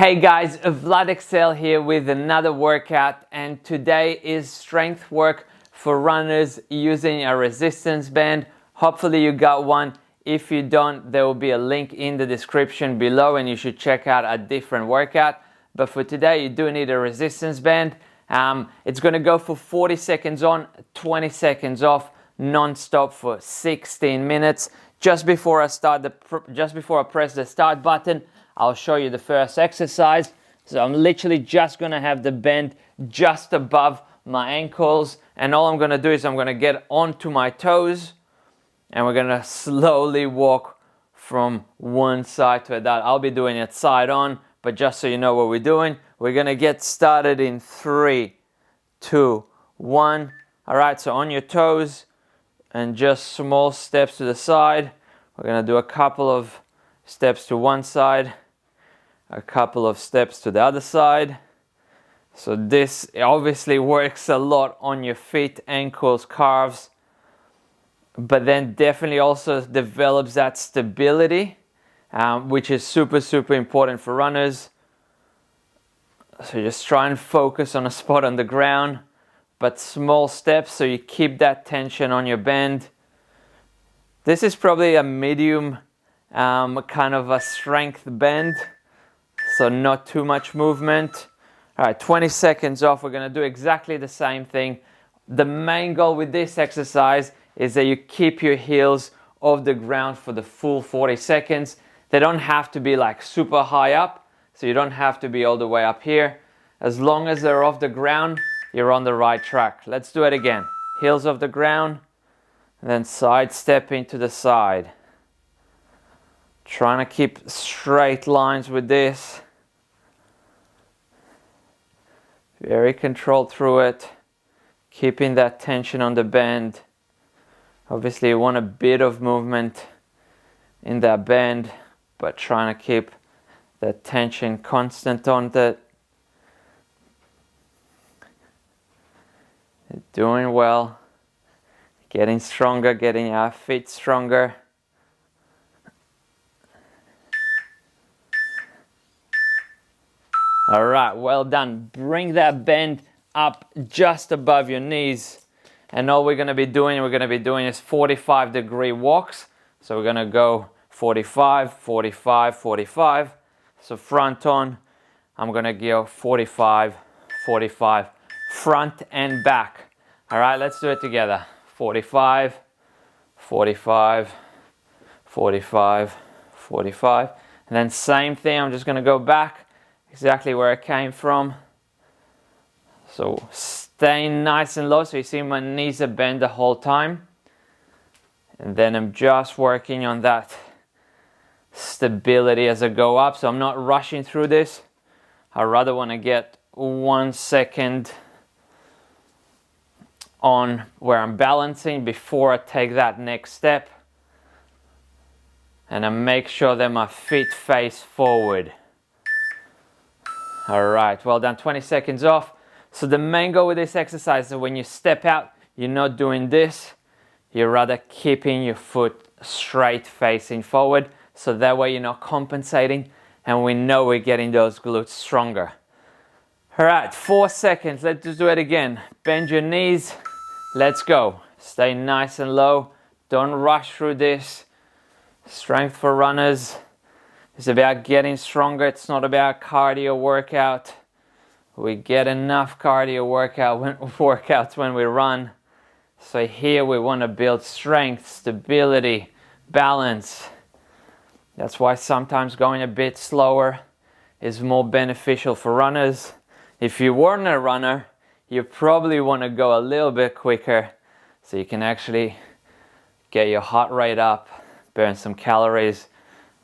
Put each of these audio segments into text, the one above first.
Hey guys, Vlad Ixel here with another workout, and today is strength work for runners using a resistance band. Hopefully you got one. If you don't, there will be a link in the description below and you should check out a different workout. But for today you do need a resistance band. It's going to go for 40 seconds on, 20 seconds off, non-stop for 16 minutes. Just before I press the start button, I'll show you the first exercise. So I'm literally just going to have the band just above my ankles, and all I'm going to do is I'm going to get onto my toes and we're going to slowly walk from one side to another. I'll be doing it side on, but just so you know what we're doing, we're going to get started in 3, 2, 1. All right, so on your toes and just small steps to the side. We're going to do a couple of steps to one side, a couple of steps to the other side. So this obviously works a lot on your feet, ankles, calves, but then definitely also develops that stability, which is super important for runners. So just try and focus on a spot on the ground, but small steps so you keep that tension on your band. This is probably a medium kind of a strength bend, so not too much movement. All right, 20 seconds off. We're going to do exactly the same thing. The main goal with this exercise is that you keep your heels off the ground for the full 40 seconds. They don't have to be like super high up, so you don't have to be all the way up here. As long as they're off the ground, you're on the right track. Let's do it again. Heels off the ground, and then side stepping to the side. Trying to keep straight lines with this. Very controlled through it. Keeping that tension on the bend. Obviously you want a bit of movement in that bend, but trying to keep that tension constant on it. Doing well. Getting stronger, getting our feet stronger. All right, well done. Bring that bend up just above your knees. And all we're going to be doing is 45-degree walks. So we're going to go 45, 45, 45. So front on, I'm going to go 45, 45, front and back. All right, let's do it together. 45, 45, 45, 45. And then same thing, I'm just going to go back exactly where I came from. So staying nice and low, so you see my knees are bent the whole time. And then I'm just working on that stability as I go up, so I'm not rushing through this. I rather want to get 1 second on where I'm balancing before I take that next step. And I make sure that my feet face forward. All right, well done. 20 seconds off. So the main goal with this exercise is that when you step out, you're not doing this. You're rather keeping your foot straight facing forward. So that way you're not compensating, and we know we're getting those glutes stronger. All right, 4 seconds. Let's just do it again. Bend your knees. Let's go. Stay nice and low. Don't rush through this. Strength for runners. It's about getting stronger. It's not about cardio workout. We get enough cardio workouts when we run. So here we want to build strength, stability, balance. That's why sometimes going a bit slower is more beneficial for runners. If you weren't a runner, you probably want to go a little bit quicker so you can actually get your heart rate up, burn some calories.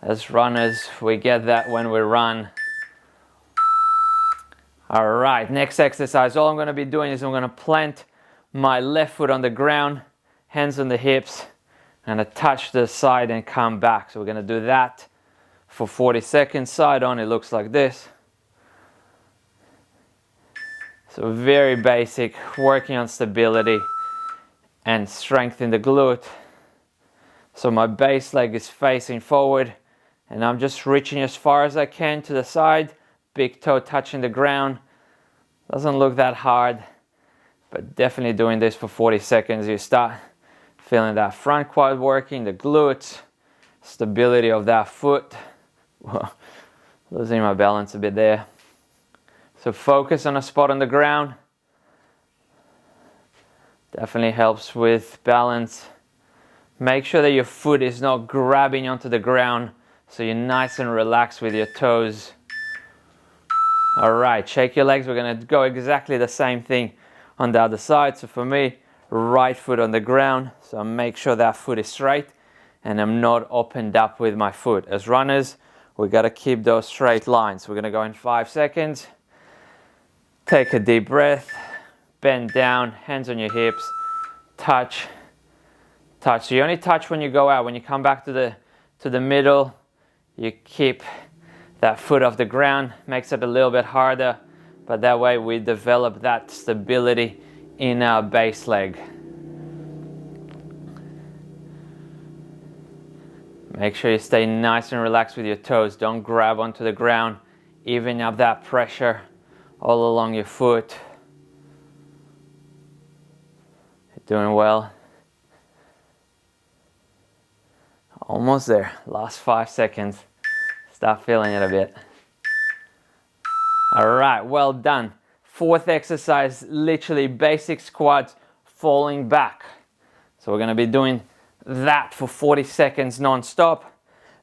As runners, we get that when we run. All right, next exercise. All I'm going to be doing is I'm going to plant my left foot on the ground, hands on the hips, and I touch the side and come back. So we're going to do that for 40 seconds. Side on, it looks like this. So very basic, working on stability and strength in the glute. So my base leg is facing forward, and I'm just reaching as far as I can to the side, big toe touching the ground. Doesn't look that hard, but definitely doing this for 40 seconds, you start feeling that front quad working, the glutes, stability of that foot. Whoa, losing my balance a bit there. So focus on a spot on the ground. Definitely helps with balance. Make sure that your foot is not grabbing onto the ground, so you're nice and relaxed with your toes. All right, shake your legs. We're gonna go exactly the same thing on the other side. So for me, right foot on the ground, so make sure that foot is straight and I'm not opened up with my foot. As runners, we gotta keep those straight lines. We're gonna go in 5 seconds. Take a deep breath, bend down, hands on your hips, touch, touch. So you only touch when you go out. When you come back to the middle, you keep that foot off the ground. Makes it a little bit harder, but that way we develop that stability in our base leg. Make sure you stay nice and relaxed with your toes. Don't grab onto the ground. Even up that pressure all along your foot. You're doing well. Almost there. Last 5 seconds. Start feeling it a bit. All right, well done. Fourth exercise, literally basic squats, falling back. So we're gonna be doing that for 40 seconds non-stop.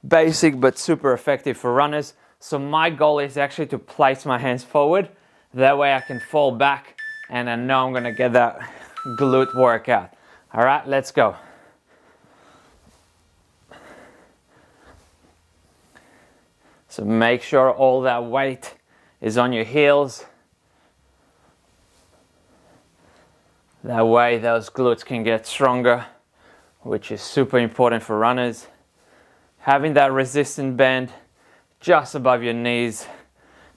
Basic but super effective for runners. So my goal is actually to place my hands forward. That way I can fall back and I know I'm gonna get that glute workout. All right, let's go. So make sure all that weight is on your heels. That way those glutes can get stronger, which is super important for runners. Having that resistant band just above your knees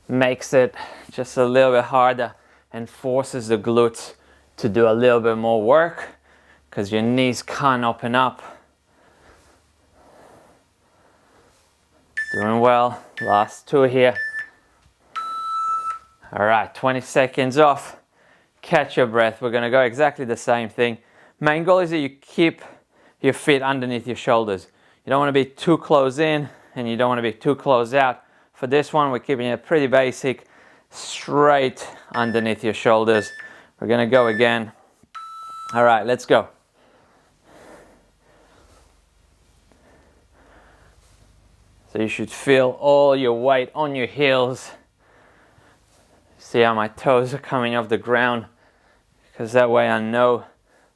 makes it just a little bit harder and forces the glutes to do a little bit more work because your knees can't open up. Doing well. Last 2 here. All right, 20 seconds off. Catch your breath. We're gonna go exactly the same thing. Main goal is that you keep your feet underneath your shoulders. You don't want to be too close in and you don't want to be too close out. For this one, we're keeping it pretty basic, straight underneath your shoulders. We're gonna go again. All right, let's go. So you should feel all your weight on your heels. See how my toes are coming off the ground, because that way I know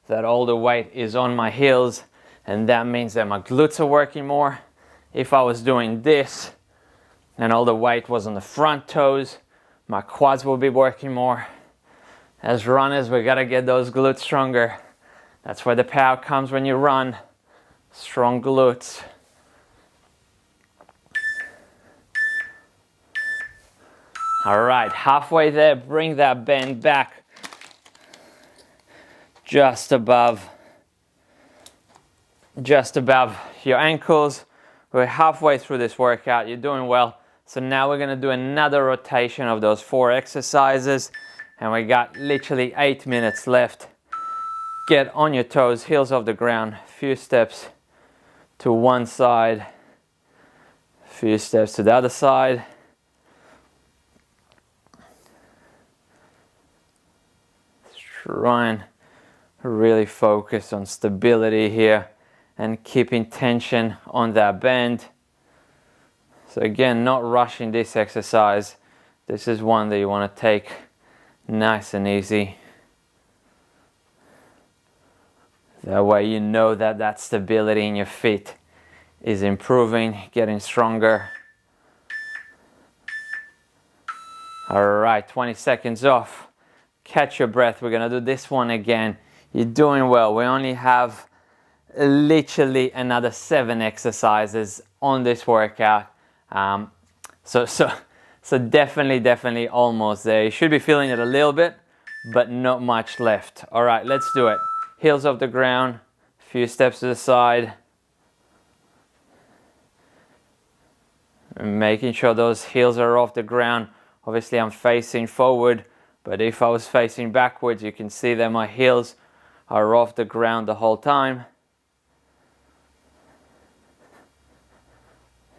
that all the weight is on my heels, and that means that my glutes are working more. If I was doing this and all the weight was on the front toes, my quads will be working more. As runners, we gotta get those glutes stronger. That's where the power comes when you run. Strong glutes. All right, halfway there, bring that bend back just above your ankles. We're halfway through this workout. You're doing well. So now we're gonna do another rotation of those 4 exercises, and we got literally 8 minutes left. Get on your toes, heels off the ground, few steps to one side, few steps to the other side. Try and really focus on stability here and keeping tension on that bend. So again, not rushing this exercise. This is one that you want to take nice and easy. That way you know that that stability in your feet is improving, getting stronger. All right, 20 seconds off. Catch your breath. We're gonna do this one again. You're doing well. We only have literally another 7 exercises on this workout. So definitely almost there. You should be feeling it a little bit, but not much left. All right, let's do it. Heels off the ground, few steps to the side. And making sure those heels are off the ground Obviously I'm facing forward, but if I was facing backwards, you can see that my heels are off the ground the whole time.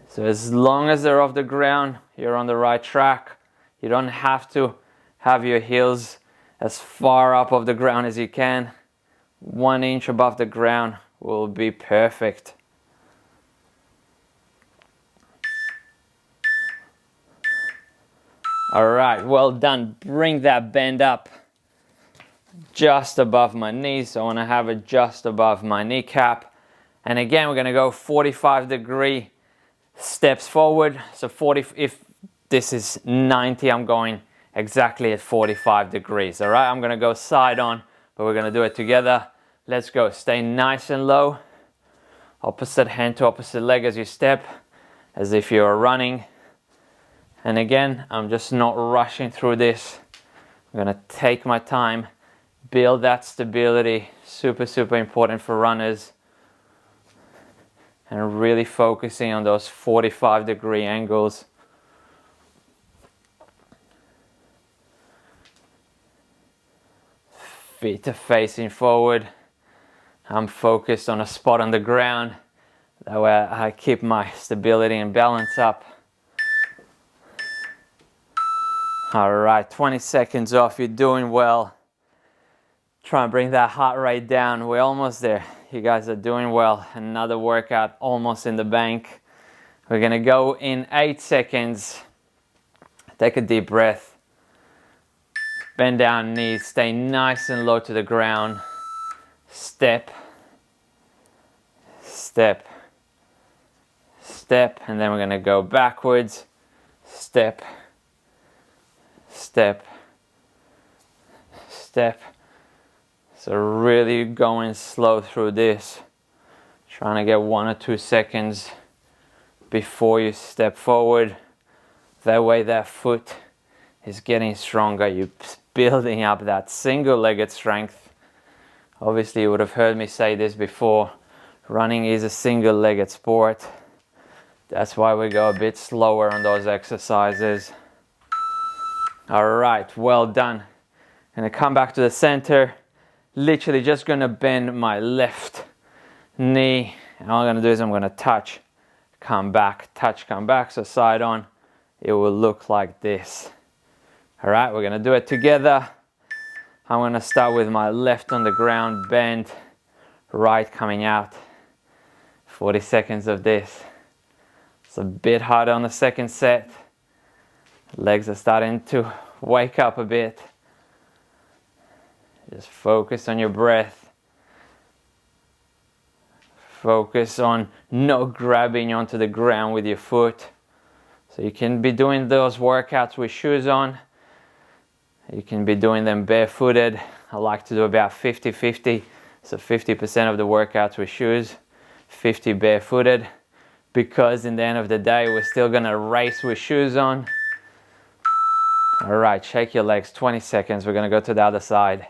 So as long as they're off the ground, you're on the right track. You don't have to have your heels as far up off the ground as you can. 1 inch above the ground will be perfect. All right, well done. Bring that bend up just above my knees. So I want to have it just above my kneecap. And again, we're going to go 45-degree steps forward. So 40, if this is 90, I'm going exactly at 45 degrees. All right, I'm going to go side on, but we're going to do it together. Let's go. Stay nice and low. Opposite hand to opposite leg as you step, as if you're running. And again, I'm just not rushing through this. I'm going to take my time, build that stability. Super, super important for runners. And really focusing on those 45-degree angles. Feet are facing forward. I'm focused on a spot on the ground. That way I keep my stability and balance up. All right, 20 seconds off. You're doing well. Try and bring that heart rate down. We're almost there. You guys are doing well. Another workout almost in the bank. We're gonna go in 8 seconds. Take a deep breath. Bend down knees. Stay nice and low to the ground. Step. Step. Step. And then we're gonna go backwards. Step. Step. Step. So really going slow through this. Trying to get 1 or 2 seconds before you step forward. That way that foot is getting stronger. You're building up that single-legged strength. Obviously you would have heard me say this before. Running is a single-legged sport. That's why we go a bit slower on those exercises. All right, well done. Gonna come back to the center. Literally just gonna bend my left knee. And all I'm gonna do is I'm gonna touch, come back, touch, come back. So side on, it will look like this. All right, we're gonna do it together. I'm gonna start with my left on the ground, bend, right coming out. 40 seconds of this. It's a bit harder on the second set. Legs are starting to wake up a bit. Just focus on your breath. Focus on not grabbing onto the ground with your foot. So you can be doing those workouts with shoes on. You can be doing them barefooted. I like to do about 50-50. So 50% of the workouts with shoes, 50 barefooted. Because in the end of the day, we're still gonna race with shoes on. All right, shake your legs, 20 seconds. We're gonna go to the other side.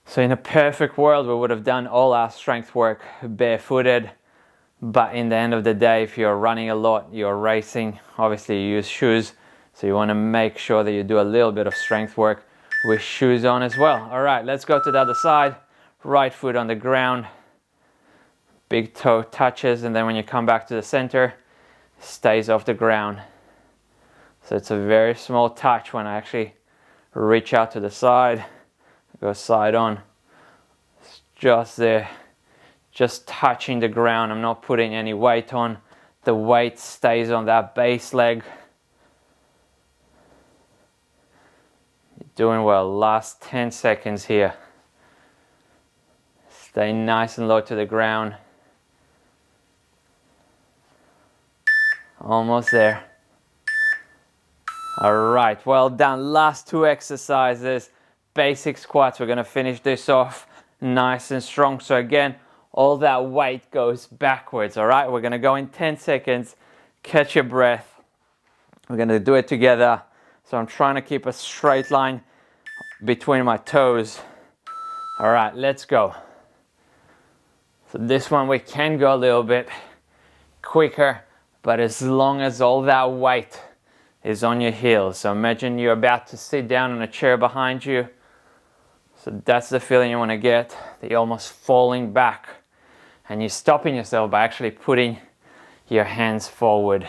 So in a perfect world, we would have done all our strength work barefooted. But in the end of the day, if you're running a lot, you're racing, obviously you use shoes. So you wanna make sure that you do a little bit of strength work with shoes on as well. All right, let's go to the other side. Right foot on the ground. Big toe touches, and then when you come back to the center, stays off the ground. So it's a very small touch when I actually reach out to the side, go side on. It's just there, just touching the ground. I'm not putting any weight on. The weight stays on that base leg. You're doing well. Last 10 seconds here. Stay nice and low to the ground. Almost there. All right, well done. Last 2 exercises. Basic squats. We're gonna finish this off nice and strong. So again, all that weight goes backwards, all right? We're gonna go in 10 seconds. Catch your breath. We're gonna do it together. So I'm trying to keep a straight line between my toes. All right, let's go. So this one we can go a little bit quicker, but as long as all that weight is on your heels. So imagine you're about to sit down on a chair behind you. So that's the feeling you want to get, that you're almost falling back and you're stopping yourself by actually putting your hands forward.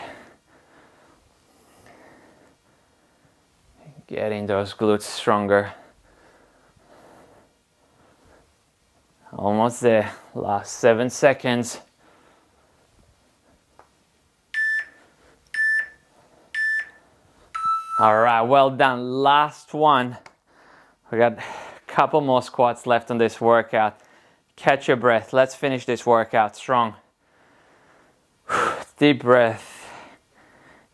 Getting those glutes stronger. Almost there. Last 7 seconds. All right, well done. Last one. We got a couple more squats left on this workout. Catch your breath. Let's finish this workout strong. Deep breath.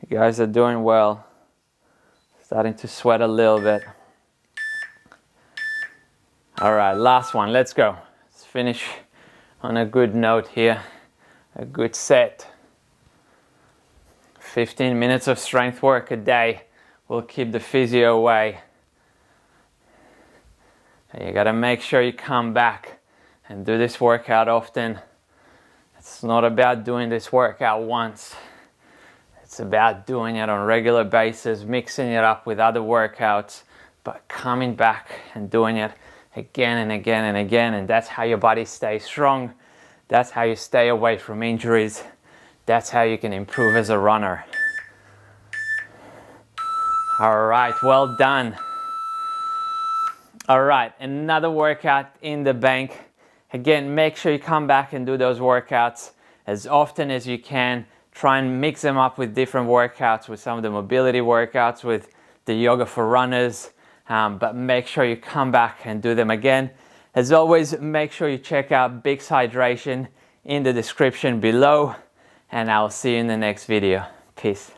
You guys are doing well. Starting to sweat a little bit. All right, last one. Let's go. Let's finish on a good note here. A good set. 15 minutes of strength work a day will keep the physio away. And you gotta make sure you come back and do this workout often. It's not about doing this workout once. It's about doing it on a regular basis, mixing it up with other workouts, but coming back and doing it again and again and again. And that's how your body stays strong. That's how you stay away from injuries. That's how you can improve as a runner. All right, well done. All right, another workout in the bank. Again, make sure you come back and do those workouts as often as you can. Try and mix them up with different workouts, with some of the mobility workouts, with the yoga for runners, but make sure you come back and do them again. As always, make sure you check out Bix Hydration in the description below, and I'll see you in the next video. Peace.